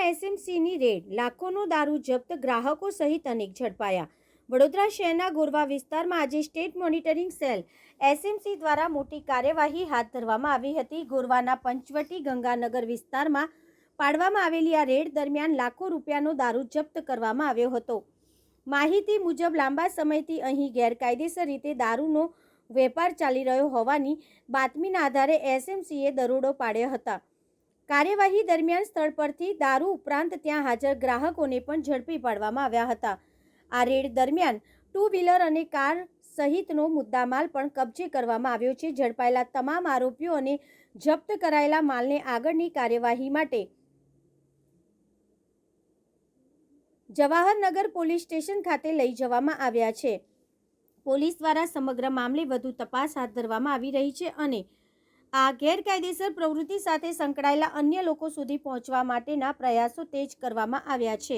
એસએમસીની red, લાખોનો દારૂ જપ્ત, ગ્રાહકો સહિત અનેક ઝડપાયા. વડોદરા શહેરના ગોરવા વિસ્તારમાં આજે સ્ટેટ મોનિટરિંગ સેલ એસએમસી દ્વારા મોટી કાર્યવાહી હાથ ધરવામાં આવી હતી. ગોરવાના પંચવટી ગંગાનગર વિસ્તારમાં પાડવામાં આવેલી આ રેડ દરમિયાન લાખો રૂપિયાનો દારૂ જપ્ત કરવામાં આવ્યો હતો. માહિતી મુજબ લાંબા સમયથી અહીં ગેરકાયદેસર રીતે દારૂનો વેપાર ચાલી રહ્યો હોવાની બાતમીના આધારે એસએમસીએ દરોડો પાડ્યા હતા. કાર્યવાહી દરમિયાન સ્થળ પરથી દારૂ ઉપરાંત ત્યાં હાજર ગ્રાહકોને પણ ઝડપી પાડવામાં આવ્યા હતા. આ રેડ દરમિયાન 2 વ્હીલર અને કાર સહિતનો મુદ્દામાલ પણ કબજે કરવામાં આવ્યો છે. ઝડપાયેલા તમામ આરોપીઓ અને જપ્ત કરાયેલા માલને આગળની કાર્યવાહી માટે જવાહરનગર પોલીસ સ્ટેશન ખાતે લઈ જવામાં આવ્યા છે. પોલીસ દ્વારા સમગ્ર મામલે વધુ તપાસ હાથ ધરવામાં આવી રહી છે અને આ ગેરકાયદેસર પ્રવૃત્તિ સાથે સંકળાયેલા અન્ય લોકો સુધી પહોંચવા માટેના પ્રયાસો તેજ કરવામાં આવ્યા છે.